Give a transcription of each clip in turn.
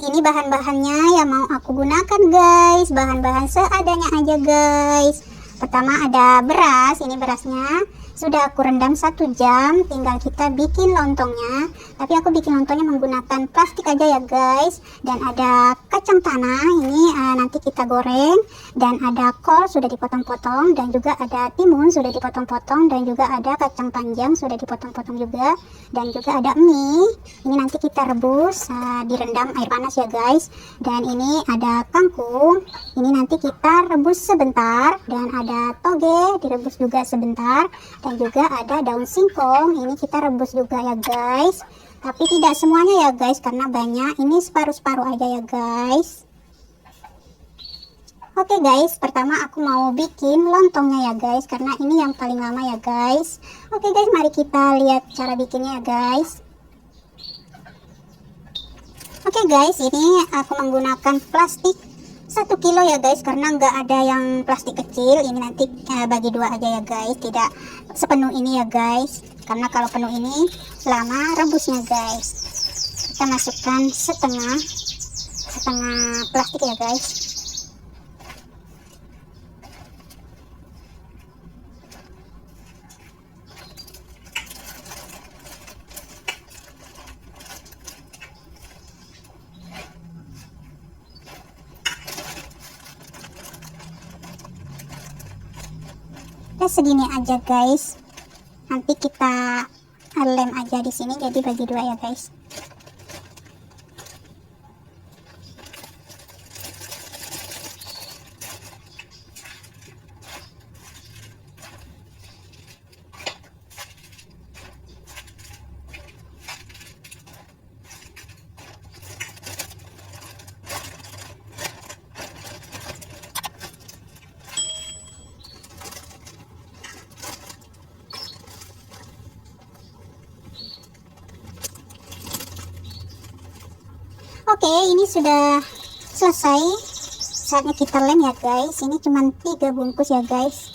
ini bahan-bahannya yang mau aku gunakan guys. Bahan-bahan seadanya aja guys. Pertama ada beras, ini berasnya sudah aku rendam 1 jam, tinggal kita bikin lontongnya. Tapi aku bikin lontongnya menggunakan plastik aja ya guys. Dan ada kacang tanah, ini nanti kita goreng. Dan ada kol sudah dipotong-potong, dan juga ada timun sudah dipotong-potong, dan juga ada kacang panjang sudah dipotong-potong juga. Dan juga ada mie, ini nanti kita rebus, direndam air panas ya guys. Dan ini ada kangkung, ini nanti kita rebus sebentar. Dan ada toge direbus juga sebentar, dan juga ada daun singkong, ini kita rebus juga ya guys. Tapi tidak semuanya ya guys, karena banyak, ini separuh-separuh aja ya guys. Oke guys, pertama aku mau bikin lontongnya ya guys, karena ini yang paling lama ya guys. Oke guys, mari kita lihat cara bikinnya ya guys. Oke guys, ini aku menggunakan plastik 1 kilo ya guys, karena nggak ada yang plastik kecil. Ini nanti bagi 2 aja ya guys, tidak sepenuh ini ya guys, karena kalau penuh ini lama rebusnya guys. Kita masukkan setengah plastik ya guys. Segini aja guys, nanti kita lem aja di sini, jadi bagi 2 ya guys. Oke, ini sudah selesai, saatnya kita lem ya guys. Ini cuma 3 bungkus ya guys,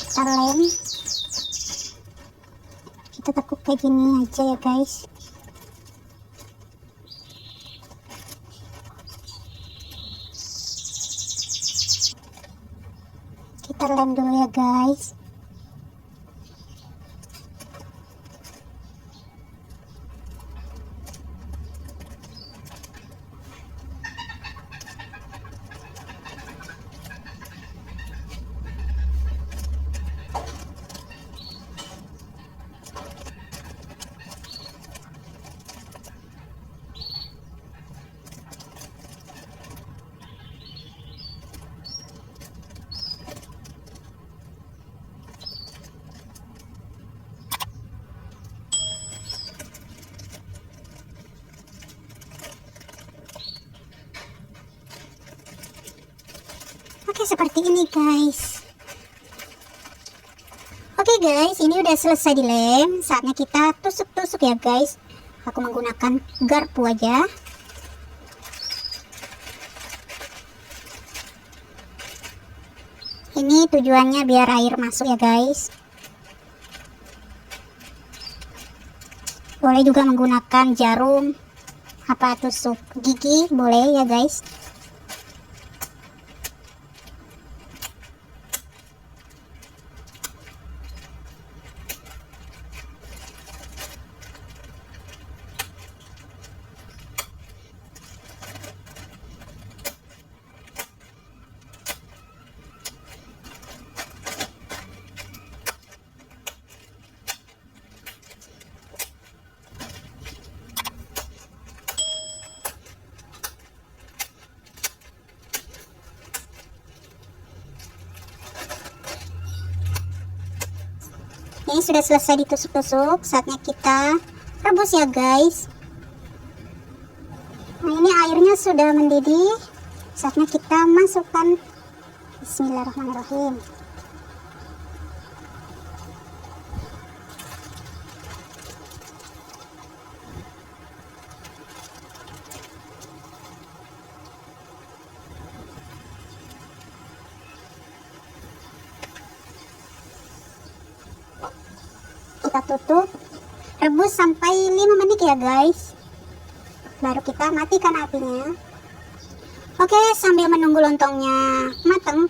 kita lem, kita tekuk kayak gini aja ya guys. Kita lem dulu ya guys. Oke, seperti ini guys. Oke guys, ini udah selesai dilem, saatnya kita tusuk-tusuk ya guys. Aku menggunakan garpu aja. Ini tujuannya biar air masuk ya guys. Boleh juga menggunakan jarum, tusuk gigi boleh ya guys. Ini sudah selesai ditusuk-tusuk, saatnya kita rebus ya guys. Nah, ini airnya sudah mendidih, saatnya kita masukkan. Bismillahirrahmanirrahim. Kita tutup, rebus sampai 5 menit ya guys. baru kita matikan apinya. Oke, sambil menunggu lontongnya matang,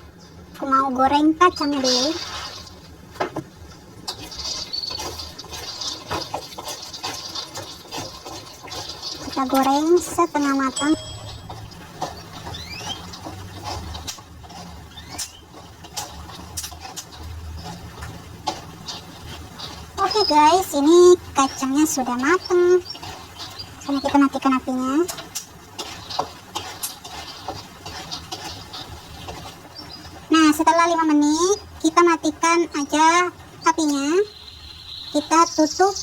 aku mau goreng kacangnya dulu. Kita goreng setengah matang. Oke guys, ini kacangnya sudah matang. Sekarang kita matikan apinya. Nah, setelah 5 menit kita matikan aja apinya. Kita tutup.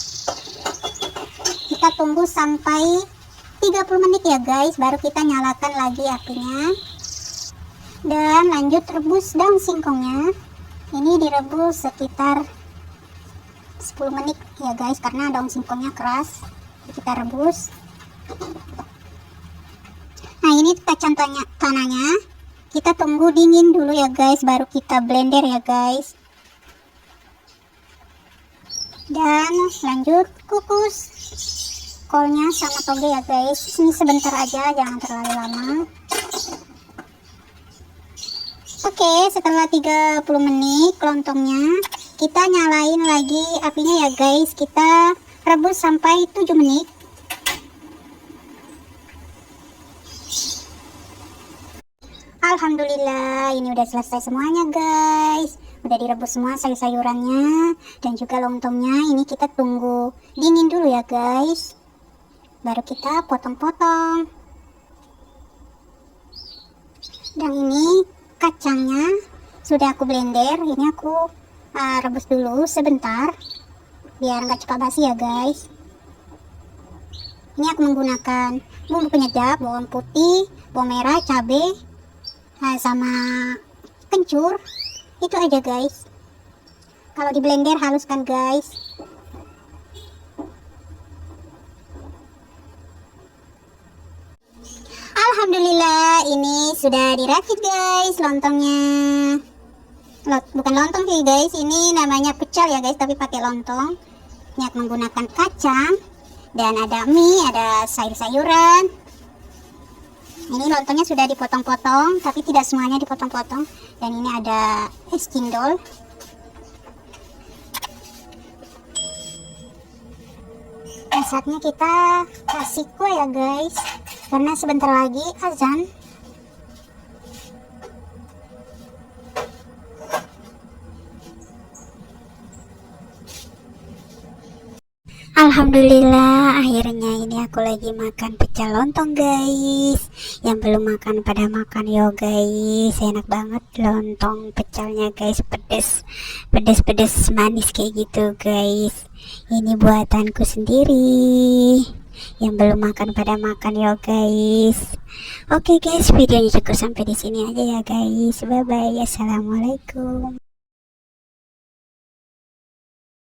Kita tunggu sampai 30 menit ya guys, baru kita nyalakan lagi apinya. Dan lanjut rebus daun singkongnya. Ini direbus sekitar 10 menit ya guys, karena daun singkongnya keras. Kita rebus. Nah, ini kacang tanahnya kita tunggu dingin dulu ya guys, baru kita blender ya guys. Dan lanjut kukus kolnya sama toge ya guys. Ini sebentar aja, jangan terlalu lama. Oke, setelah 30 menit lontongnya kita nyalain lagi apinya ya guys. Kita rebus sampai 7 menit. Alhamdulillah, ini udah selesai semuanya guys. Udah direbus semua sayur-sayurannya dan juga lontongnya. Ini kita tunggu dingin dulu ya guys, baru kita potong-potong. Dan ini kacangnya sudah aku blender. Ini aku rebus dulu sebentar biar nggak cepat basi ya guys. Ini aku menggunakan bumbu penyedap, bawang putih, bawang merah, cabai, sama kencur. Itu aja guys. Kalau di blender haluskan guys. Alhamdulillah, ini sudah dirakit guys lontongnya. Bukan lontong sih guys, ini namanya pecel ya guys, tapi pakai lontong. Ini aku menggunakan kacang dan ada mie, ada sayur-sayuran. Ini lontongnya sudah dipotong-potong, tapi tidak semuanya dipotong-potong. Dan ini ada es cendol. Dan saatnya kita kasih kue ya guys, karena sebentar lagi azan. Alhamdulillah, akhirnya ini aku lagi makan pecel lontong guys. Yang belum makan pada makan yo guys. Enak banget lontong pecelnya guys, pedes manis kayak gitu guys. Ini buatanku sendiri. Yang belum makan pada makan yo guys. Oke guys, videonya cukup sampai di sini aja ya guys. Bye bye. Assalamualaikum.